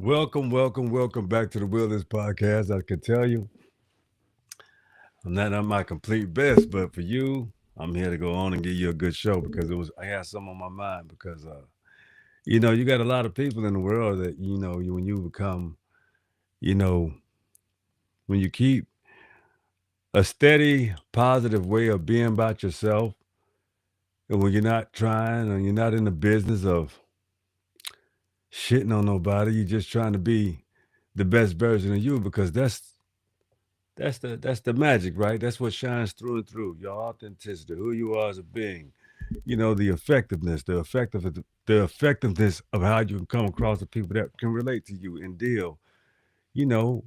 Welcome back to the Wilderness Podcast. I can tell you, I'm not at my complete best, but for you, I'm here to go on and give you a good show because I had some on my mind because you got a lot of people in the world that when you become, you know, when you keep a steady, positive way of being about yourself, and when you're not trying and you're not in the business of shitting on nobody, you're just trying to be the best version of you because that's the magic, right? That's what shines through and through. Your authenticity, who you are as a being. The effectiveness, the effectiveness of how you can come across the people that can relate to you and deal. You know,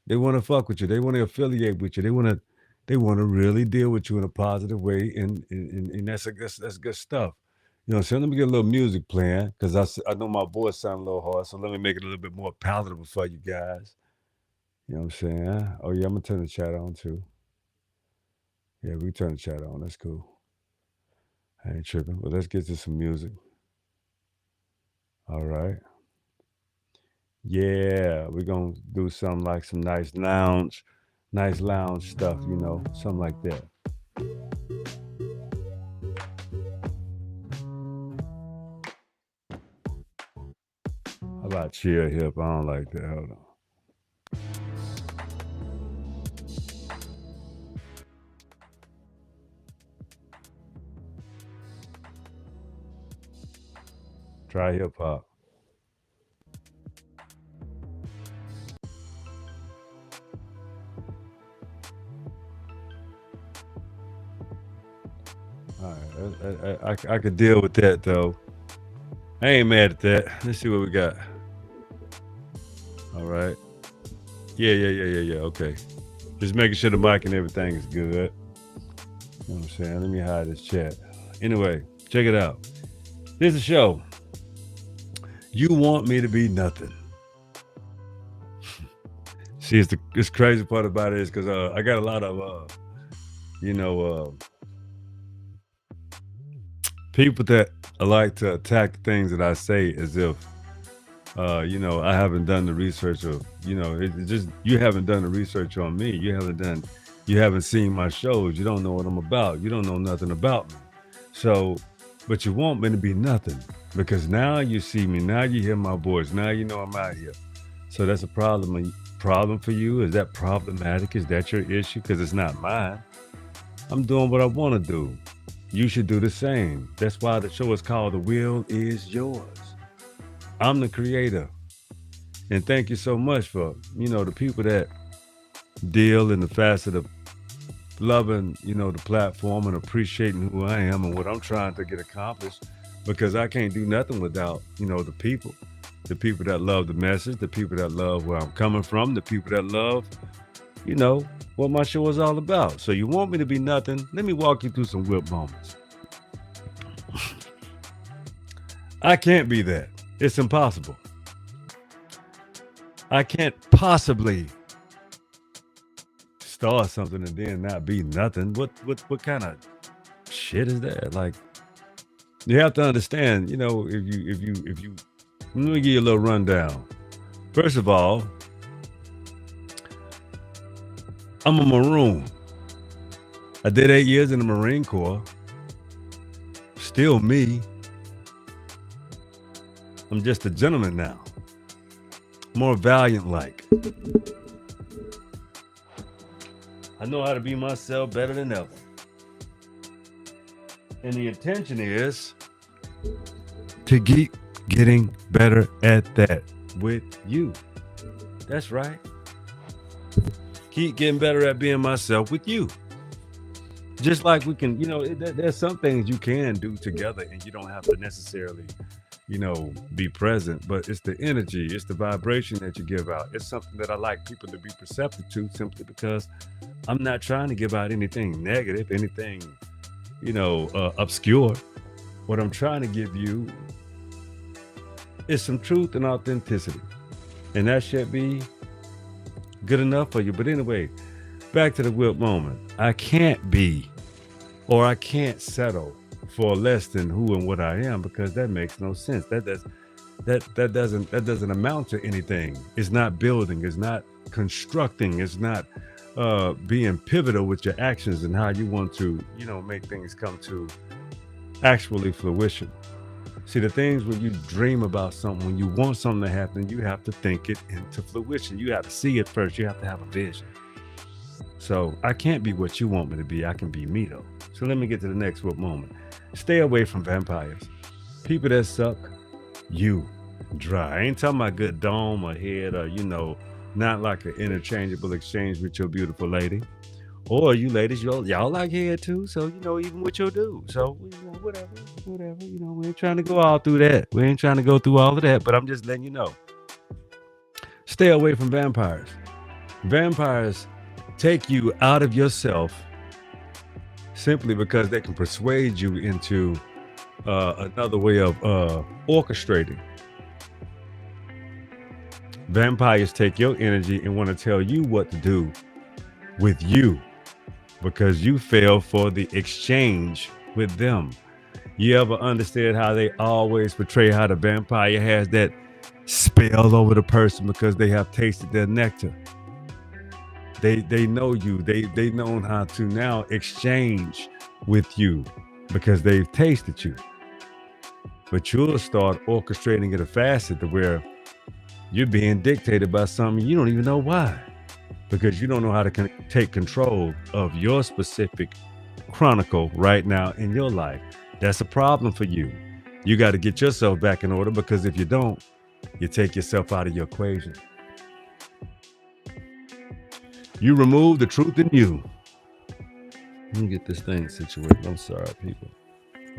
they want to fuck with you. They want to affiliate with you. They want to really deal with you in a positive way, and that's good stuff. So let me get a little music playing because I know my voice sounds a little hard, so let me make it a little bit more palatable for you guys. You know what I'm saying? Oh yeah, I'm gonna turn the chat on too. Yeah, we turn the chat on. That's cool. I ain't tripping. But let's get to some music. All right. Yeah, we're gonna do something like some nice lounge stuff, something like that. How about chill hip? I don't like that. Hold on. Try hip hop. All right, I could deal with that though. I ain't mad at that. Let's see what we got. All right. Yeah. Okay. Just making sure the mic and everything is good. You know what I'm saying? Let me hide this chat. Anyway, check it out. Here's the show. You want me to be nothing. See, it's crazy part about it is because I got a lot of you know uh, people that like to attack the things that I say as if I haven't done the research of it's just you haven't done the research on me. You haven't seen my shows. You don't know what I'm about. You don't know nothing about me. So, but you want me to be nothing because now you see me. Now you hear my voice. Now you know I'm out here. So that's a problem for you. Is that problematic? Is that your issue? Because it's not mine. I'm doing what I want to do. You should do the same. That's why the show is called The Will Is Yours. I'm the creator. And thank you so much for, the people that deal in the facet of loving, the platform and appreciating who I am and what I'm trying to get accomplished. Because I can't do nothing without, the people that love the message, the people that love where I'm coming from, the people that love, what my show is all about. So you want me to be nothing? Let me walk you through some whip moments. I can't be that. It's impossible. I can't possibly start something and then not be nothing. What kind of shit is that? Like, you have to understand, if you let me give you a little rundown. First of all, I'm a Maroon. I did 8 years in the Marine Corps. Still me. I'm just a gentleman now. More valiant like. I know how to be myself better than ever. And the intention is to keep getting better at that with you. That's right. Keep getting better at being myself with you. Just like we can, there's some things you can do together and you don't have to necessarily, be present, but it's the energy, it's the vibration that you give out. It's something that I like people to be perceptive to simply because I'm not trying to give out anything negative, anything, obscure. What I'm trying to give you is some truth and authenticity. And that should be good enough for you. But anyway, back to the whip moment. I can't be or I can't settle for less than who and what I am because that makes no sense. That doesn't amount to anything. It's not building. It's not constructing. It's not being pivotal with your actions and how you want to, make things come to actually fruition. See, the things when you dream about something, when you want something to happen, you have to think it into fruition. You have to see it first. You have to have a vision. So I can't be what you want me to be. I can be me though. So let me get to the next what moment. Stay away from vampires. People that suck, you dry. I ain't talking about good dome or head or, not like an interchangeable exchange with your beautiful lady. Or you ladies, y'all like head too. So, even with your dude. So, whatever. We ain't trying to go all through that. We ain't trying to go through all of that. But I'm just letting you know. Stay away from vampires. Vampires take you out of yourself simply because they can persuade you into another way of orchestrating. Vampires take your energy and want to tell you what to do with you because you fell for the exchange with them. You ever understood how they always portray how the vampire has that spell over the person because they have tasted their nectar? They know you. They know how to now exchange with you because they've tasted you. But you'll start orchestrating it a facet to where you're being dictated by something you don't even know why, because you don't know how to take control of your specific chronicle right now in your life. That's a problem for you. You got to get yourself back in order, because if you don't, you take yourself out of your equation. You remove the truth in you. Let me get this thing situated. I'm sorry, people.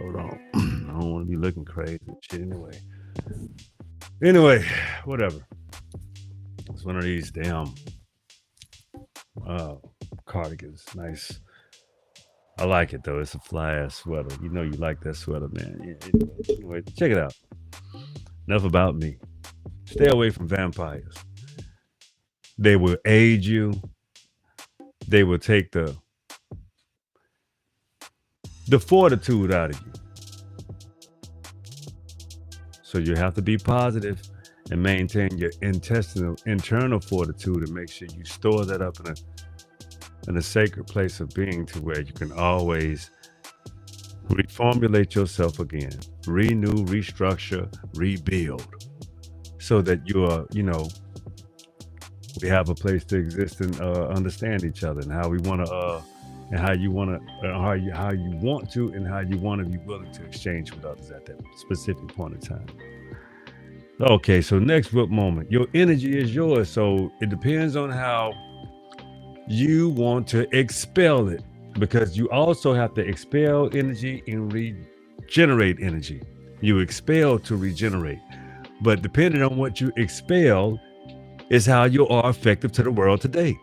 Hold on. I don't want to be looking crazy and shit anyway. Whatever. It's one of these damn cardigans. Nice. I like it though. It's a fly ass sweater. You know you like that sweater, man. Yeah, anyway, check it out. Enough about me. Stay away from vampires. They will aid you. They will take the fortitude out of you. So you have to be positive and maintain your internal fortitude, and make sure you store that up in a sacred place of being, to where you can always reformulate yourself again, renew, restructure, rebuild, so that we have a place to exist and understand each other, and how we want to and how you want to how you want to and how you want to be willing to exchange with others at that specific point in time. Okay, so next what moment? Your energy is yours, so it depends on how you want to expel it, because you also have to expel energy and regenerate energy. You expel to regenerate, but depending on what you expel is how you are effective to the world today.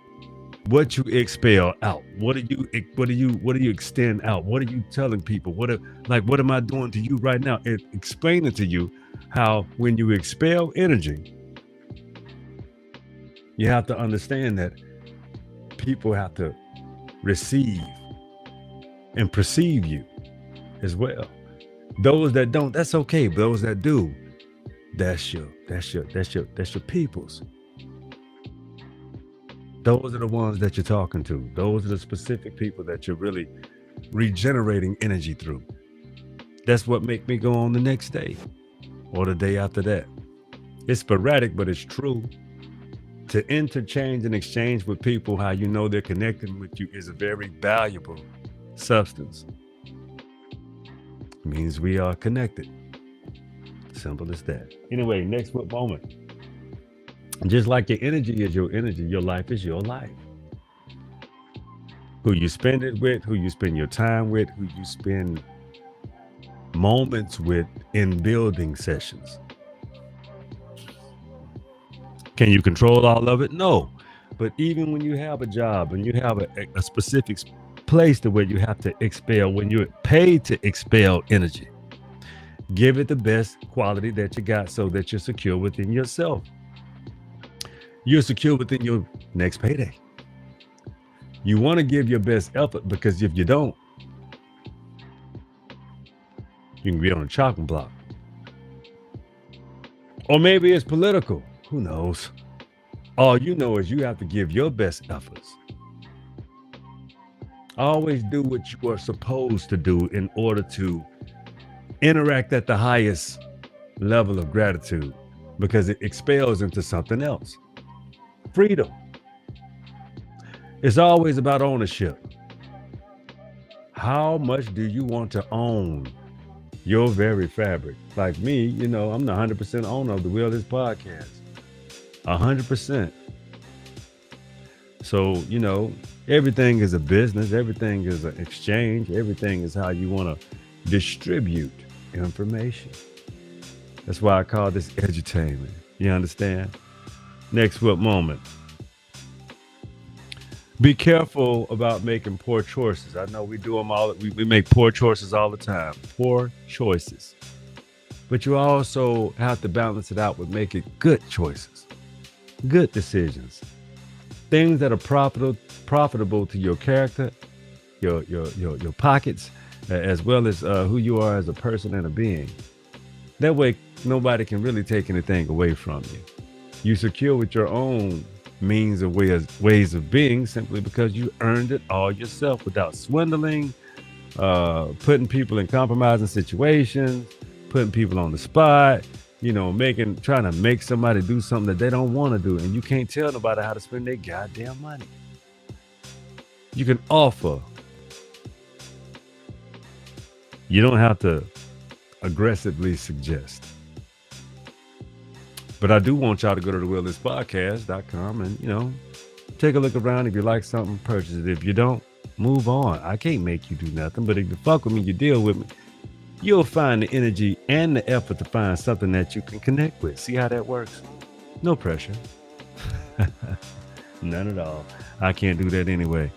What you expel out, what do you extend out? What are you telling people? What am I doing to you right now? Explaining to you how when you expel energy, you have to understand that people have to receive and perceive you as well. Those that don't, that's okay. But those that do, that's your peoples. Those are the ones that you're talking to. Those are the specific people that you're really regenerating energy through. That's what make me go on the next day or the day after that. It's sporadic, but it's true. To interchange and exchange with people, how you know they're connecting with you, is a very valuable substance. It means we are connected. Simple as that. Anyway, next what moment? Just like your energy is your energy, your life is your life. Who you spend it with, who you spend your time with, who you spend moments with in building sessions. Can you control all of it? No. But even when you have a job and you have a specific place to where you have to expel, when you're paid to expel energy, give it the best quality that you got, so that you're secure within yourself. You're secure within your next payday. You want to give your best effort, because if you don't, you can be on a chopping block. Or maybe it's political. Who knows? All you know is you have to give your best efforts. Always do what you are supposed to do in order to interact at the highest level of gratitude because it expels into something else. Freedom. It's always about ownership. How much do you want to own your very fabric? Like me, I'm the 100% owner of the Will This podcast. 100%. So, everything is a business. Everything is an exchange. Everything is how you want to distribute information. That's why I call this edutainment. You understand? Next whip moment. Be careful about making poor choices. I know we do them all. We make poor choices all the time. Poor choices. But you also have to balance it out with making good choices. Good decisions. Things that are profitable to your character, your pockets, as well as who you are as a person and a being. That way, nobody can really take anything away from you. You secure with your own means of ways of being simply because you earned it all yourself without swindling, putting people in compromising situations, putting people on the spot, trying to make somebody do something that they don't want to do. And you can't tell nobody how to spend their goddamn money. You can offer. You don't have to aggressively suggest. But I do want y'all to go to the willispodcast.com and, take a look around. If you like something, purchase it. If you don't, move on. I can't make you do nothing. But if you fuck with me, you deal with me, you'll find the energy and the effort to find something that you can connect with. See how that works? No pressure. None at all. I can't do that anyway.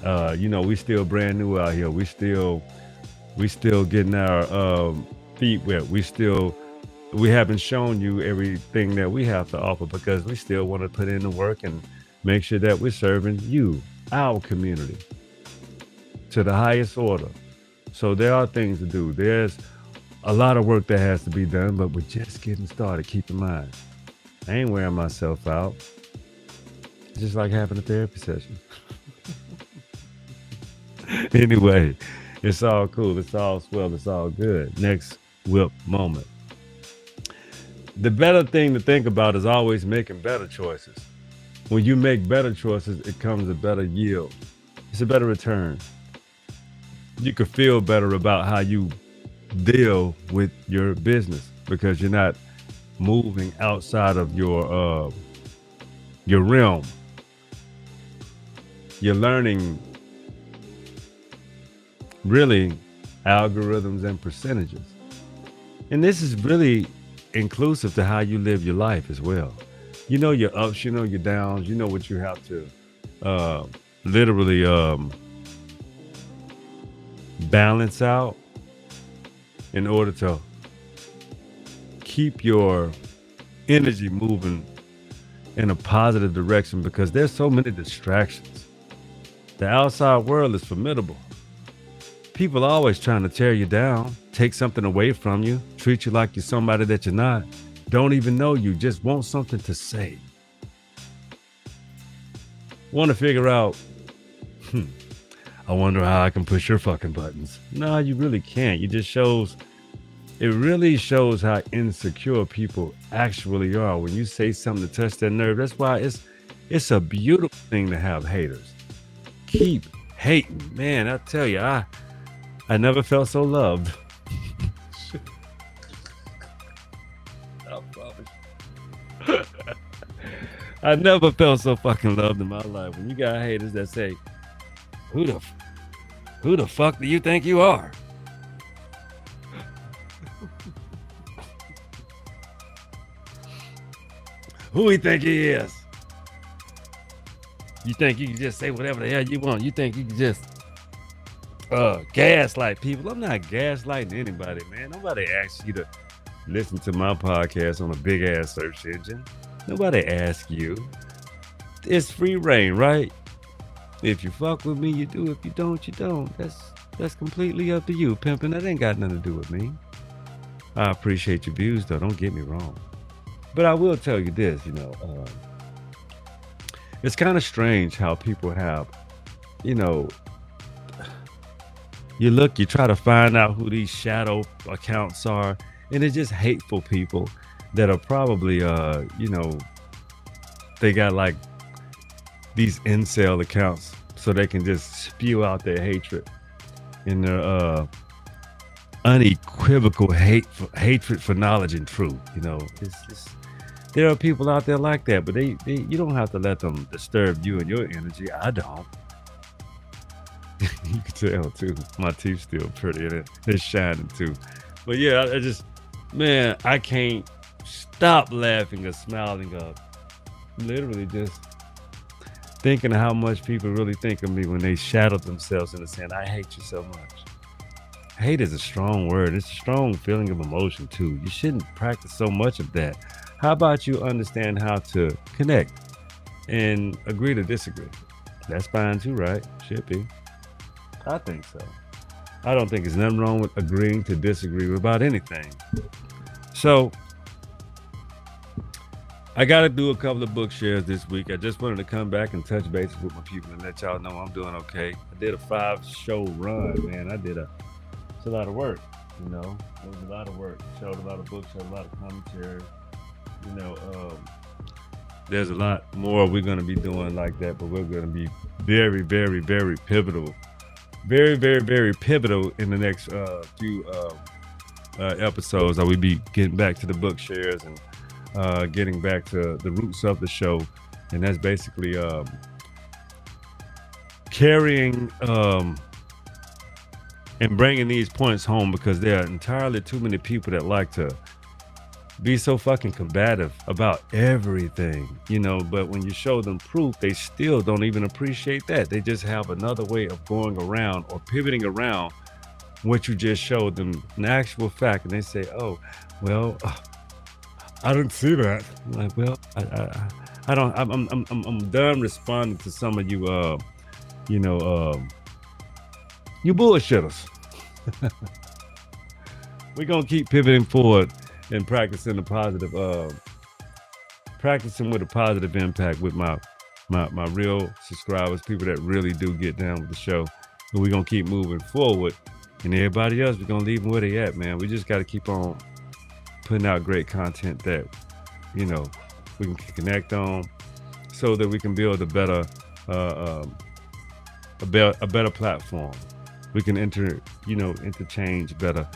We still brand new out here. We still getting our feet wet. We haven't shown you everything that we have to offer because we still want to put in the work and make sure that we're serving you, our community, to the highest order. So there are things to do. There's a lot of work that has to be done, but we're just getting started. Keep in mind, I ain't wearing myself out. It's just like having a therapy session. Anyway, it's all cool. It's all swell. It's all good. Next whip moment. The better thing to think about is always making better choices. When you make better choices, it comes a better yield. It's a better return. You can feel better about how you deal with your business because you're not moving outside of your realm. You're learning really algorithms and percentages. And this is really inclusive to how you live your life as well. You know your ups, you know your downs, you know what you have to literally balance out in order to keep your energy moving in a positive direction because there's so many distractions. The outside world is formidable. People are always trying to tear you down, take something away from you, treat you like you're somebody that you're not, don't even know you, just want something to say. Want to figure out, I wonder how I can push your fucking buttons. No, you really can't. It really shows how insecure people actually are when you say something to touch their nerve. That's why it's a beautiful thing to have haters. Keep hating. Man, I tell you, I never felt so loved. I promise. I never felt so fucking loved in my life. When you got haters that say, who the fuck do you think you are? Who he think he is? You think you can just say whatever the hell you want? You think you can just gaslight people? I'm not gaslighting anybody, man. Nobody asks you to listen to my podcast on a big ass search engine. Nobody asks you. It's free reign, right? If you fuck with me, you do. If you don't, you don't. That's completely up to you, pimping. That ain't got nothing to do with me. I appreciate your views, though. Don't get me wrong. But I will tell you this, it's kind of strange how people have, you know, you try to find out who these shadow accounts are, and it's just hateful people that are probably, they got like these incel accounts so they can just spew out their hatred and their unequivocal hatred for knowledge and truth. There are people out there like that, but they you don't have to let them disturb you and your energy. I don't. You can tell too. My teeth still pretty and it's shining too. But yeah, I just, man, I can't stop laughing or smiling up. Literally just thinking of how much people really think of me when they shadow themselves into saying, I hate you so much. Hate is a strong word. It's a strong feeling of emotion too. You shouldn't practice so much of that. How about you understand how to connect and agree to disagree? That's fine too, right? Should be. I think so. I don't think there's nothing wrong with agreeing to disagree about anything. So I got to do a couple of book shares this week. I just wanted to come back and touch bases with my people and let y'all know I'm doing okay. I did a 5-show run, man. It's a lot of work, It was a lot of work. Showed a lot of books, showed a lot of commentary. There's a lot more we're going to be doing like that, but we're going to be very, very, very pivotal. Very, very, very pivotal in the next few episodes. I will be getting back to the book shares and getting back to the roots of the show. And that's basically carrying and bringing these points home, because there are entirely too many people that like to be so fucking combative about everything, but when you show them proof, they still don't even appreciate that. They just have another way of going around or pivoting around what you just showed them, an actual fact, and they say, oh, well, I didn't see that. I'm like, well, I don't, I'm done responding to some of you, you bullshitters. We're going to keep pivoting forward and practicing practicing with a positive impact with my real subscribers, people that really do get down with the show. And we're going to keep moving forward. And everybody else, we're going to leave them where they at, man. We just got to keep on putting out great content that, we can connect on, so that we can build a better platform. We can interchange better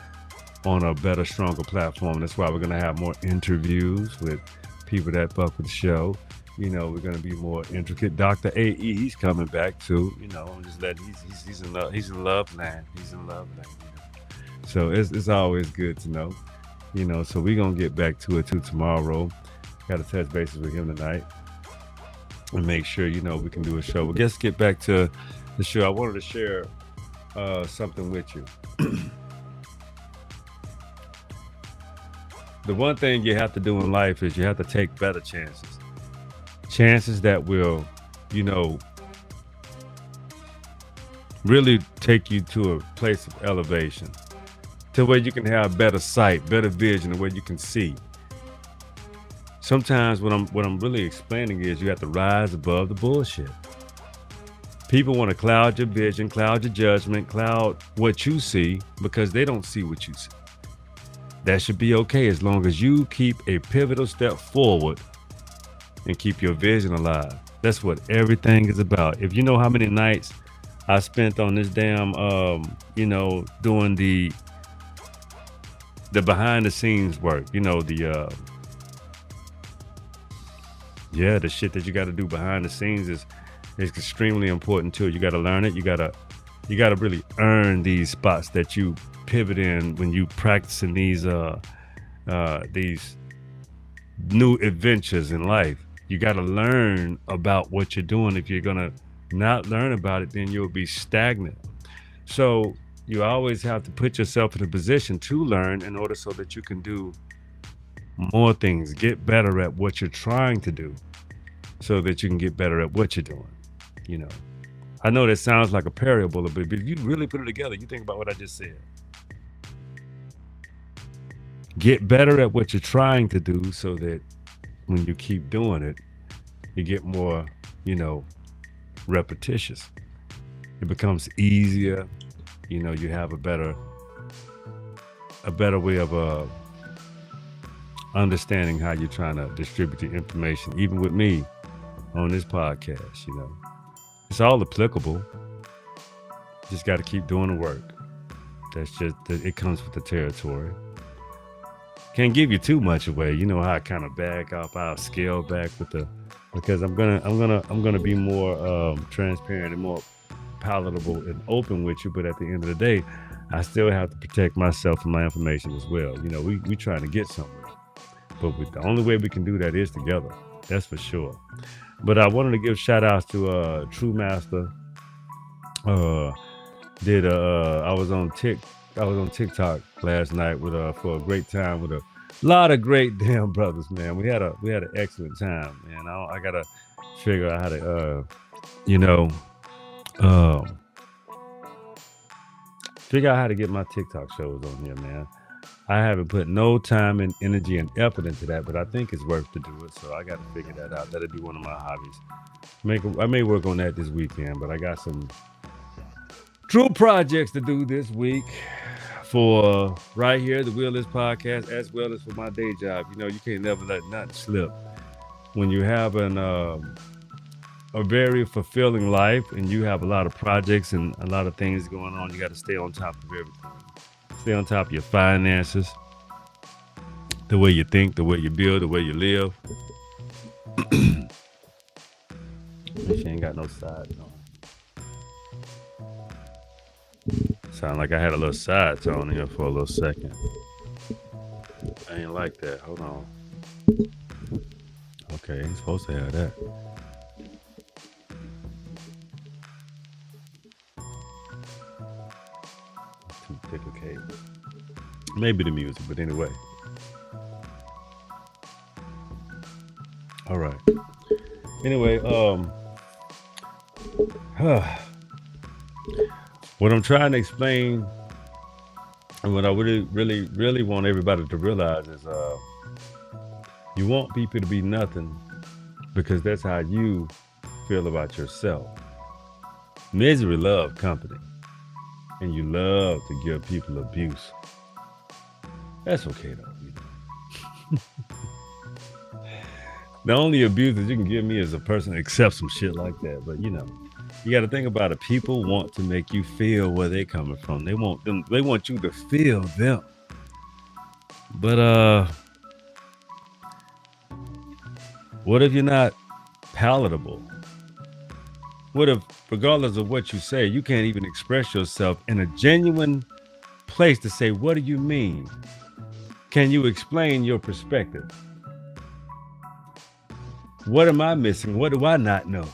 on a better, stronger platform. That's why we're going to have more interviews with people that fuck with the show. We're going to be more intricate. Dr. AE, he's coming back too. I'm just letting, he's in love. He's in love land. He's in love land. So it's always good to know. So we're going to get back to it too tomorrow. Got to touch bases with him tonight and make sure, we can do a show. But let's get back to the show. I wanted to share something with you. The one thing you have to do in life is you have to take better chances. Chances that will, really take you to a place of elevation, to where you can have better sight, better vision, and where you can see. Sometimes what I'm really explaining is you have to rise above the bullshit. People want to cloud your vision, cloud your judgment, cloud what you see, because they don't see what you see. That should be okay as long as you keep a pivotal step forward and keep your vision alive. That's what everything is about. If you know how many nights I spent on this damn, doing the behind the scenes work, the shit that you got to do behind the scenes is extremely important too. You got to learn it. You got to really earn these spots that you pivot in when you practicing these new adventures in life. You got to learn about what you're doing. If you're gonna not learn about it, then you'll be stagnant. So you always have to put yourself in a position to learn in order so that you can do more things, get better at what you're trying to do, so that you can get better at what you're doing. I know that sounds like a parable, but if you really put it together, you think about what I just said. Get better at what you're trying to do so that when you keep doing it, you get more, you know, repetitious. It becomes easier. You know, you have a better way of understanding how you're trying to distribute the information. Even with me on this podcast, you know, it's all applicable. Just got to keep doing the work. That's just it comes with the territory. Can't give you too much away. You know how I kind of back up. I'll scale back with the because I'm gonna be more transparent and more palatable and open with you. But at the end of the day, I still have to protect myself and my information as well. You know, we trying to get somewhere, but the only way we can do that is together. That's for sure. But I wanted to give shout outs to True Master. Uh, did I was on TikTok last night with for a great time with a lot of great damn brothers, man. We had an excellent time, man. I gotta figure out how to you know um figure out how to get my TikTok shows on here, man. I haven't put no time and energy and effort into that, but I think it's worth to do it. So I got to figure that out. That'll be one of my hobbies. I may work on that this weekend, but I got some true projects to do this week for right here, the Wheelers Podcast, as well as for my day job. You know, you can't never let nothing slip. When you have a very fulfilling life and you have a lot of projects and a lot of things going on, you got to stay on top of everything. Stay on top of your finances, the way you think, the way you build, the way you live. She ain't got no sides on. Sound like I had a little sides on here for a little second. I ain't like that. Hold on. Okay, ain't supposed to have that. Too thick a cable. Maybe the music, but anyway. All right. Anyway, what I'm trying to explain and what I really want everybody to realize is you want people to be nothing because that's how you feel about yourself. Misery loves company, and you love to give people abuse. That's okay though. You know? The only abuse that you can give me is a person that accepts some shit like that. But you know, you got to think about it. People want to make you feel where they're coming from. They want you to feel them. But what if you're not palatable? What if, regardless of what you say, you can't even express yourself in a genuine place to say, what do you mean? Can you explain your perspective? What am I missing? What do I not know?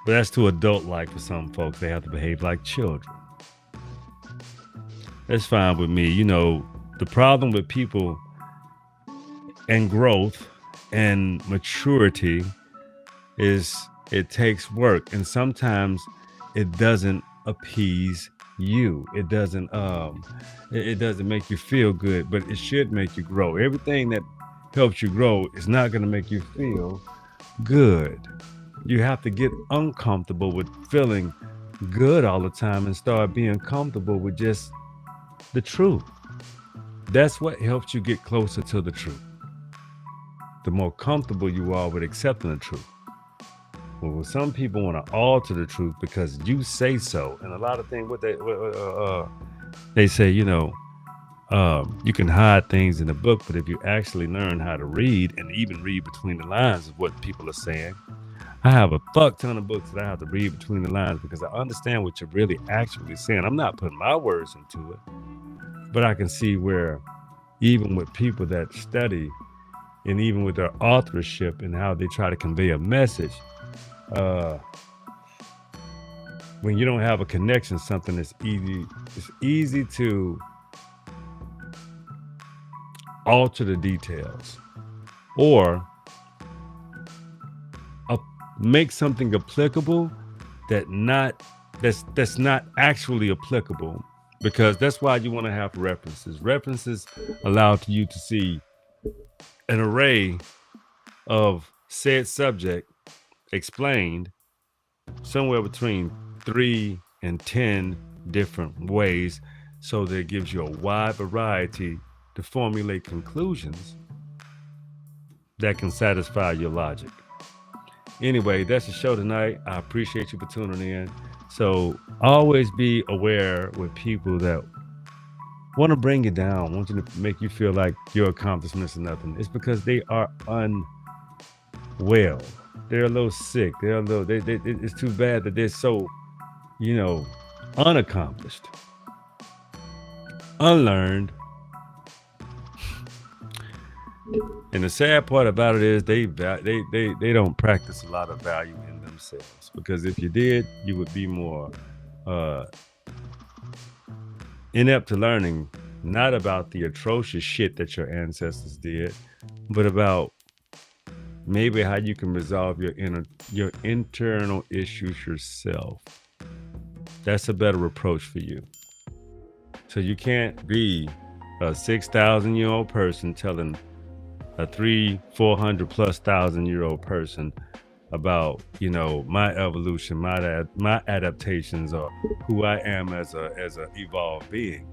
But that's too adult-like for some folks. They have to behave like children. That's fine with me. You know, the problem with people and growth and maturity is it takes work, and sometimes it doesn't appease you. It doesn't make you feel good, but it should make you grow. Everything that helps you grow is not going to make you feel good. You have to get uncomfortable with feeling good all the time and start being comfortable with just the truth. That's what helps you get closer to the truth. The more comfortable you are with accepting the truth. Well, some people want to alter the truth because you say so, and a lot of things they say, you know, you can hide things in the book, but if you actually learn how to read and even read between the lines of what people are saying, I have a fuck ton of books that I have to read between the lines because I understand what you're really actually saying. I'm not putting my words into it, but I can see where even with people that study and even with their authorship and how they try to convey a message, when you don't have a connection, something that's easy, it's easy to alter the details or make something applicable that's not actually applicable because that's why you want to have references. References allow you to see an array of said subject explained somewhere between 3 and 10 different ways, so that it gives you a wide variety to formulate conclusions that can satisfy your logic. Anyway, that's the show tonight. I appreciate you for tuning in. So always be aware with people that want to bring you down, want you to make you feel like your accomplishments are nothing. It's because they are unwell. They're a little sick. They're a little. It's too bad that they're so, you know, unaccomplished, unlearned. And the sad part about it is they don't practice a lot of value in themselves. Because if you did, you would be more inept to learning, not about the atrocious shit that your ancestors did, but about maybe how you can resolve your internal issues yourself. That's a better approach for you. So you can't be a 6,000-year-old person telling a 300-400 plus thousand-year-old person about, you know, my evolution, my adaptations, or who I am as a evolved being.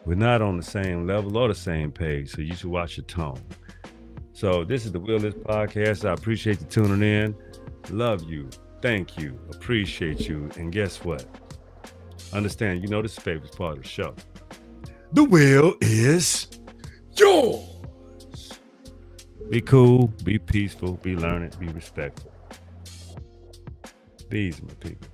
We're not on the same level or the same page, so you should watch your tone. So this is the Will This Podcast. I appreciate you tuning in. Love you. Thank you. Appreciate you. And guess what? Understand, you know this is the favorite part of the show. The will is yours. Be cool, be peaceful, be learned, be respectful. Be easy, my people.